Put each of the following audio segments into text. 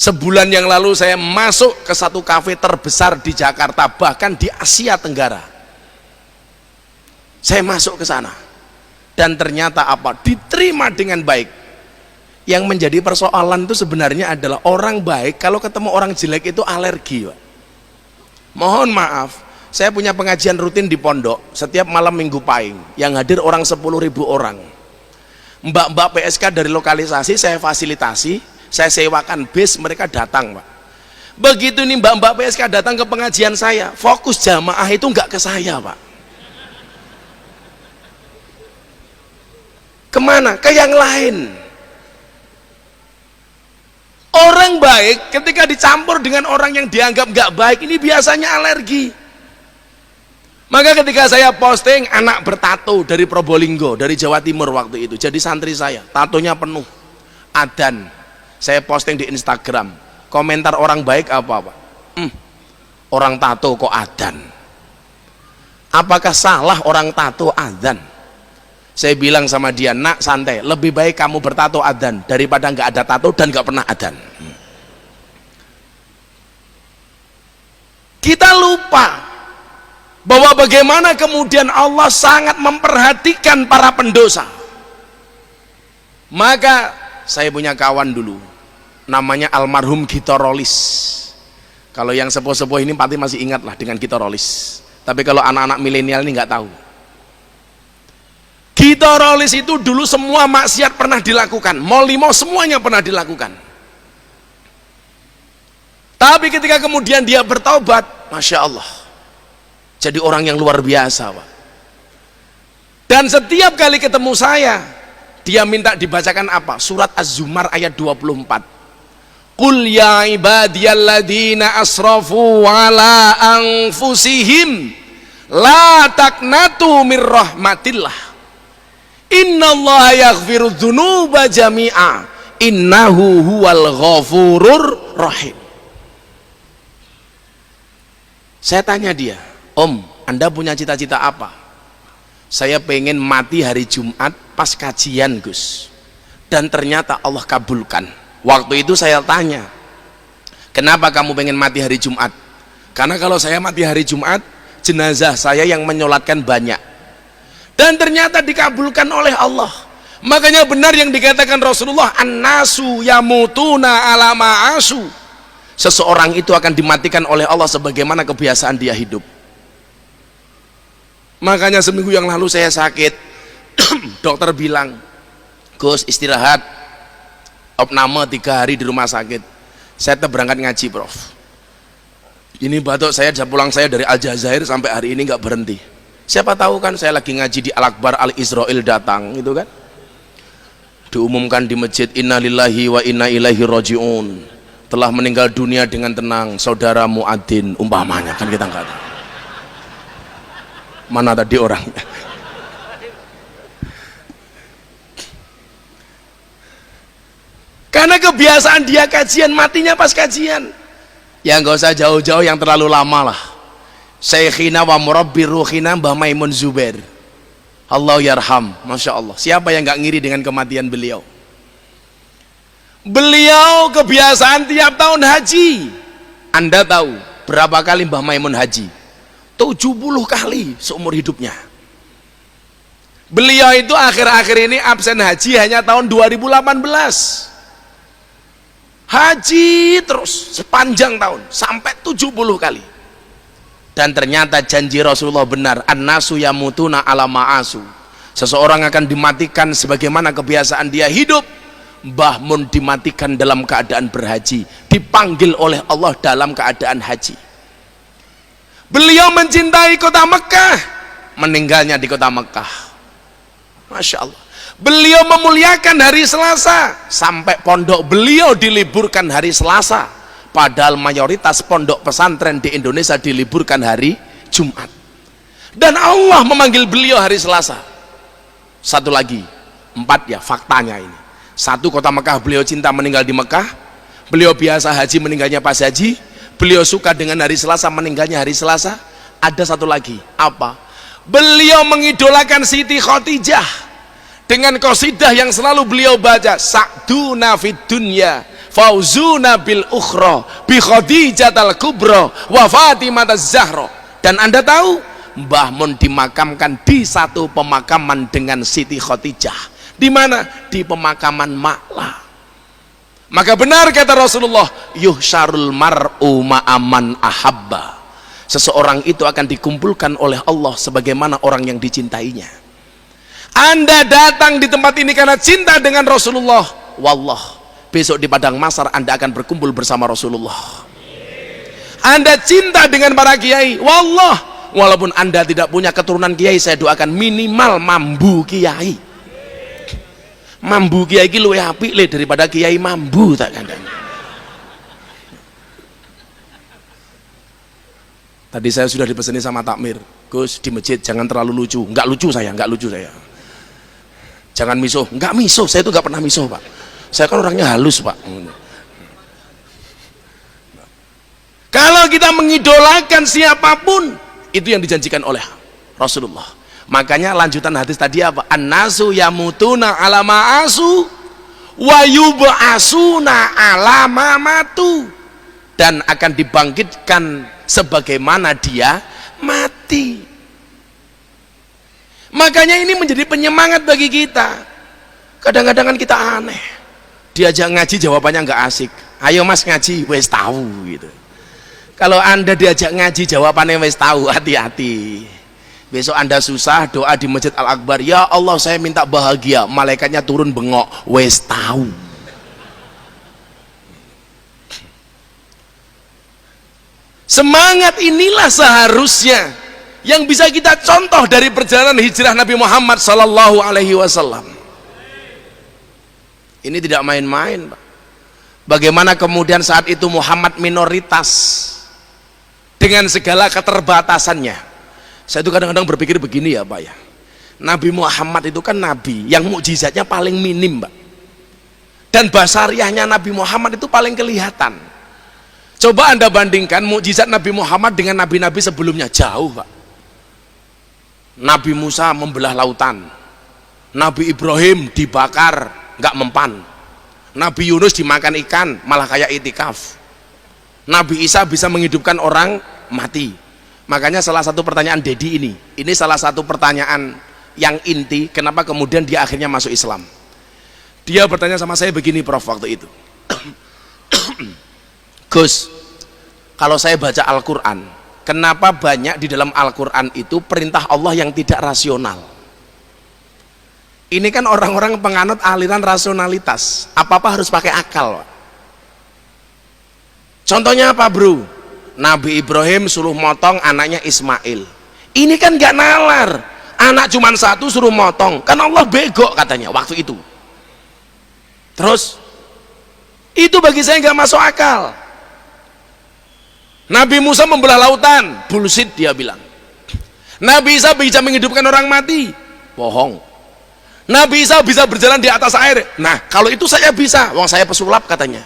Sebulan yang lalu saya masuk ke satu kafe terbesar di Jakarta, bahkan di Asia Tenggara. Saya masuk ke sana dan ternyata apa? Diterima dengan baik. Yang menjadi persoalan itu sebenarnya adalah orang baik kalau ketemu orang jelek itu alergi, Pak. Mohon maaf, saya punya pengajian rutin di pondok setiap malam Minggu Pahing, yang hadir orang 10.000 orang. Mbak-mbak PSK dari lokalisasi saya fasilitasi, saya sewakan bis, mereka datang, Pak. Begitu nih mbak-mbak PSK datang ke pengajian saya, fokus jamaah itu nggak ke saya, Pak. Kemana? Ke yang lain. Orang baik ketika dicampur dengan orang yang dianggap nggak baik, ini biasanya alergi. Maka ketika saya posting anak bertato dari Probolinggo, dari Jawa Timur waktu itu, jadi santri saya, tatonya penuh, adzan. Saya posting di Instagram, komentar orang baik apa, Pak? Orang tato kok adzan? Apakah salah orang tato adzan? Saya bilang sama dia, nak santai, lebih baik kamu bertato adzan daripada nggak ada tato dan nggak pernah adzan. Kita lupa bahwa bagaimana kemudian Allah sangat memperhatikan para pendosa. Maka saya punya kawan dulu, namanya almarhum Gitorolis. Kalau yang sepuh-sepuh ini pasti masih ingat lah dengan Gitorolis. Tapi kalau anak-anak milenial ini nggak tahu. Gitorolis itu dulu semua maksiat pernah dilakukan, mau semuanya pernah dilakukan. Tapi ketika kemudian dia bertaubat, Masya Allah, jadi orang yang luar biasa, Pak. Dan setiap kali ketemu saya, dia minta dibacakan apa? Surat Az-Zumar ayat 24. Qul ya ibadiyalladzina asrafu ala anfusihim la taqnatu mir rahmatillah. Innallaha yaghfiru dzunuba jami'a innahu huwal ghafurur rahim. Saya tanya dia, Om, Anda punya cita-cita apa? Saya pengen mati hari Jumat pas kajian, Gus. Dan ternyata Allah kabulkan. Waktu itu saya tanya, kenapa kamu pengen mati hari Jumat? Karena kalau saya mati hari Jumat, jenazah saya yang menyolatkan banyak. Dan ternyata dikabulkan oleh Allah. Makanya benar yang dikatakan Rasulullah, an-nasu yamutuna ala ma'asu. Seseorang itu akan dimatikan oleh Allah sebagaimana kebiasaan dia hidup. Makanya seminggu yang lalu saya sakit. Dokter bilang, Gus istirahat, opname 3 hari di rumah sakit. Saya tetap berangkat ngaji, Prof. Ini batuk saya, pulang saya dari Aljazair sampai hari ini nggak berhenti. Siapa tahu kan saya lagi ngaji di Al-Akbar Al-Israel datang, itu kan diumumkan di masjid, innalillahi wa inna ilaihi raji'un, telah meninggal dunia dengan tenang saudara Muadzin, umpamanya kan kita nggak tahu mana tadi orangnya. Karena kebiasaan dia kajian, matinya pas kajian. Ya nggak usah jauh-jauh yang terlalu lama lah. Syekhina wa murabbi ruhina Mbah Maimun Zubair, Allah yarham. Masya Allah, siapa yang nggak ngiri dengan kematian beliau? Beliau kebiasaan tiap tahun haji. Anda tahu berapa kali Mbah Maimun haji? 70 kali seumur hidupnya. Beliau itu akhir-akhir ini absen haji hanya tahun 2018. Haji terus sepanjang tahun sampai 70 kali. Dan ternyata janji Rasulullah benar, an-nasu yamutuna ala ma'asu. Seseorang akan dimatikan sebagaimana kebiasaan dia hidup. Mbah Mun dimatikan dalam keadaan berhaji, dipanggil oleh Allah dalam keadaan haji. Beliau mencintai kota Mekah, meninggalnya di kota Mekah. Masya Allah. Beliau memuliakan hari Selasa, sampai pondok beliau diliburkan hari Selasa. Padahal mayoritas pondok pesantren di Indonesia diliburkan hari Jumat. Dan Allah memanggil beliau hari Selasa. Satu lagi, 4 ya faktanya ini. 1, kota Mekah beliau cinta, meninggal di Mekah. Beliau biasa haji, meninggalnya pas haji. Beliau suka dengan hari Selasa, meninggalnya hari Selasa. Ada satu lagi, apa? Beliau mengidolakan Siti Khadijah dengan qasidah yang selalu beliau baca, sa'duna fid dunya fauzuna bil ukhra bi Khadijatal kubra wa Fatimah az-Zahra. Dan Anda tahu Mbah Mun dimakamkan di satu pemakaman dengan Siti Khadijah. Di mana? Di pemakaman Ma'la. Maka benar kata Rasulullah, yuhsyarul mar'u ma'aman ahabba. Seseorang itu akan dikumpulkan oleh Allah sebagaimana orang yang dicintainya. Anda datang di tempat ini karena cinta dengan Rasulullah, wallah, besok di padang mahsyar Anda akan berkumpul bersama Rasulullah. Anda cinta dengan para kiai, wallah, walaupun Anda tidak punya keturunan kiai, saya doakan minimal mambu kiai. Mambu kiai iki luwih apik le daripada kiai mambu, tak kandhani. Tadi saya sudah dipeseni sama takmir, Gus di masjid jangan terlalu lucu. Enggak lucu saya, enggak lucu saya. Jangan misuh, enggak misuh, saya itu enggak pernah misuh, Pak. Saya kan orangnya halus, Pak. Kalau kita mengidolakan siapapun, itu yang dijanjikan oleh Rasulullah. Makanya lanjutan hadis tadi apa? An-nasu yamutuna ala ma'asu wa yub'asuna ala ma matu. Dan akan dibangkitkan sebagaimana dia mati. Makanya ini menjadi penyemangat bagi kita. Kadang-kadang kan kita aneh, diajak ngaji jawabannya nggak asik. Ayo mas ngaji, wes tahu gitu. Kalau Anda diajak ngaji jawabannya wes tahu, hati-hati. Besok Anda susah doa di Masjid Al-Akbar, ya Allah saya minta bahagia, malaikatnya turun bengok, wes tahu. Semangat inilah seharusnya yang bisa kita contoh dari perjalanan hijrah Nabi Muhammad sallallahu alaihi wasallam. Ini tidak main-main, Pak. Bagaimana kemudian saat itu Muhammad minoritas dengan segala keterbatasannya. Saya itu kadang-kadang berpikir begini ya Pak ya, Nabi Muhammad itu kan nabi yang mukjizatnya paling minim, Pak, dan basariahnya Nabi Muhammad itu paling kelihatan. Coba Anda bandingkan mukjizat Nabi Muhammad dengan nabi-nabi sebelumnya, jauh, Pak. Nabi Musa membelah lautan, Nabi Ibrahim dibakar nggak mempan, Nabi Yunus dimakan ikan malah kayak itikaf, Nabi Isa bisa menghidupkan orang mati. Makanya salah satu pertanyaan Dedi ini salah satu pertanyaan yang inti, kenapa kemudian dia akhirnya masuk Islam. Dia bertanya sama saya begini, Prof, waktu itu. Gus, kalau saya baca Al-Quran, kenapa banyak di dalam Al-Quran itu perintah Allah yang tidak rasional? Ini kan orang-orang penganut aliran rasionalitas, apa-apa harus pakai akal, Pak. Contohnya apa, bro? Nabi Ibrahim suruh motong anaknya Ismail. Ini kan gak nalar, anak cuma satu suruh motong, kan Allah bego katanya waktu itu. Terus itu bagi saya gak masuk akal. Nabi Musa membelah lautan, bullshit dia bilang. Nabi Isa bisa menghidupkan orang mati, bohong. Nabi Isa bisa berjalan di atas air, nah kalau itu saya bisa, wong saya pesulap katanya.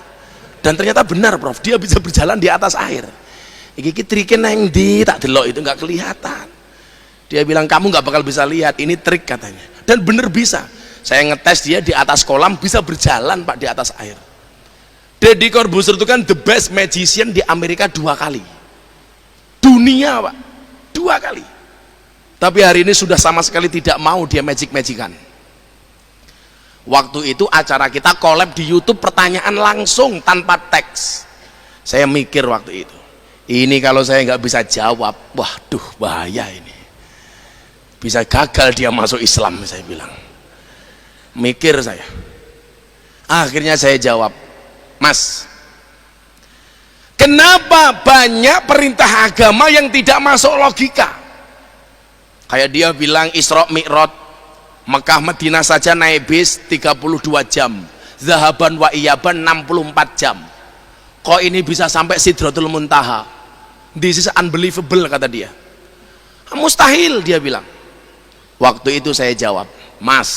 Dan ternyata benar, Prof, dia bisa berjalan di atas air. Iki triknya neng di tak delok itu nggak kelihatan. Dia bilang kamu nggak bakal bisa lihat, ini trik katanya. Dan bener bisa. Saya ngetes dia di atas kolam bisa berjalan, Pak, di atas air. Deddy Corbuzier itu kan the best magician di Amerika 2 kali. Dunia, Pak, 2 kali. Tapi hari ini sudah sama sekali tidak mau dia magic-magican. Waktu itu acara kita collab di YouTube, pertanyaan langsung tanpa teks. Saya mikir waktu itu, ini kalau saya nggak bisa jawab, waduh bahaya ini, bisa gagal dia masuk Islam, saya bilang. Mikir saya, akhirnya saya jawab, Mas, kenapa banyak perintah agama yang tidak masuk logika? Kayak dia bilang Isra Mi'raj, Mekah Madinah saja naik bis 32 jam, Zahaban wa Iyaban 64 jam, kok ini bisa sampai Sidratul Muntaha? This is unbelievable, kata dia. Mustahil, dia bilang. Waktu itu saya jawab, Mas,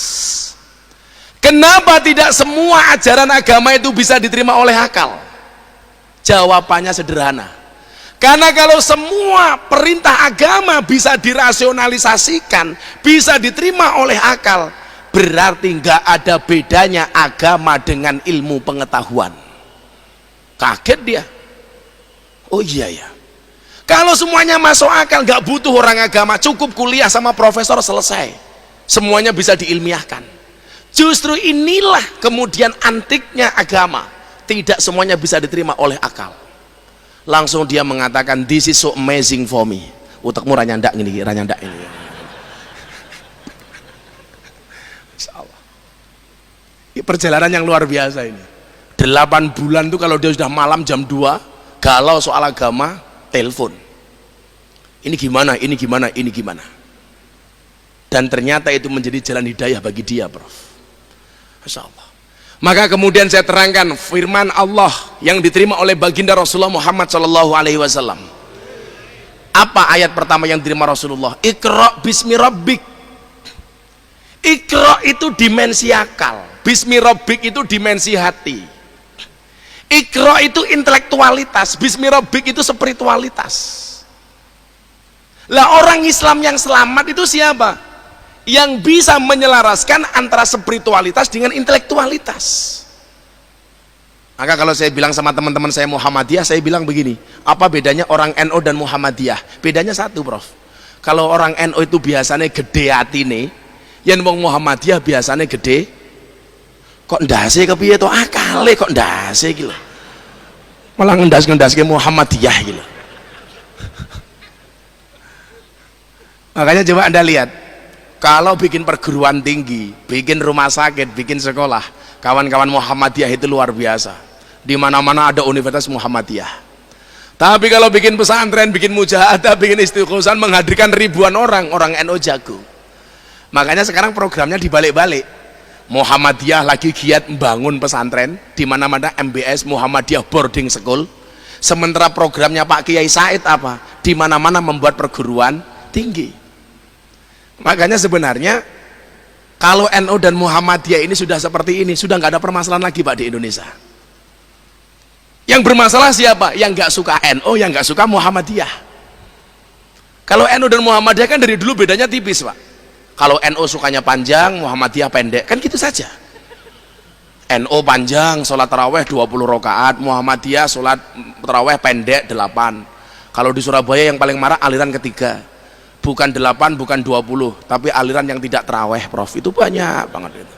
kenapa tidak semua ajaran agama itu bisa diterima oleh akal? Jawabannya sederhana, karena kalau semua perintah agama bisa dirasionalisasikan, bisa diterima oleh akal, berarti nggak ada bedanya agama dengan ilmu pengetahuan. Kaget dia. Oh iya ya, kalau semuanya masuk akal, nggak butuh orang agama, cukup kuliah sama profesor selesai, semuanya bisa diilmiahkan. Justru inilah kemudian antiknya agama, tidak semuanya bisa diterima oleh akal. Langsung dia mengatakan, this is so amazing for me. Utakmu ranyandak ini, ranyandak ini. Insyaallah. Ini perjalanan yang luar biasa ini. 8 bulan tuh kalau dia sudah malam jam 2 galau soal agama, telepon. Ini gimana, ini gimana, ini gimana. Dan ternyata itu menjadi jalan hidayah bagi dia, Prof. Masya Allah. Maka kemudian saya terangkan firman Allah yang diterima oleh baginda Rasulullah Muhammad SAW. Apa ayat pertama yang diterima Rasulullah? Iqra bismi rabbik. Iqra itu dimensi akal, bismi rabbik itu dimensi hati. Iqra itu intelektualitas, bismi rabbik itu spiritualitas. Lah orang Islam yang selamat itu siapa? Yang bisa menyelaraskan antara spiritualitas dengan intelektualitas. Maka kalau saya bilang sama teman-teman saya Muhammadiyah, saya bilang begini, apa bedanya orang NU dan Muhammadiyah? Bedanya satu, Prof. Kalau orang NU itu biasanya gede hati nih, yang wong Muhammadiyah biasanya gede, kok ndase kepiye to akale kok ndase iki lho. Malah ngendas-ngendaske Muhammadiyah iki lho. Makanya coba Anda lihat, kalau bikin perguruan tinggi, bikin rumah sakit, bikin sekolah, kawan-kawan Muhammadiyah itu luar biasa. Di mana-mana ada Universitas Muhammadiyah. Tapi kalau bikin pesantren, bikin mujahadah, bikin istiqosan, menghadirkan ribuan orang NU jago. Makanya sekarang programnya dibalik-balik. Muhammadiyah lagi giat membangun pesantren, di mana-mana MBS Muhammadiyah boarding school. Sementara programnya Pak Kiai Said apa? Di mana-mana membuat perguruan tinggi. Makanya sebenarnya kalau NU dan Muhammadiyah ini sudah seperti ini, sudah nggak ada permasalahan lagi Pak di Indonesia. Yang bermasalah siapa? Yang nggak suka NU, yang nggak suka Muhammadiyah. Kalau NU dan Muhammadiyah kan dari dulu bedanya tipis, Pak. Kalau NU sukanya panjang, Muhammadiyah pendek, kan gitu saja. NU panjang, sholat taraweh 20 rakaat, Muhammadiyah sholat taraweh pendek 8. Kalau di Surabaya yang paling marah aliran ketiga, bukan 8, bukan 20, tapi aliran yang tidak taraweh, Prof. Itu banyak banget itu.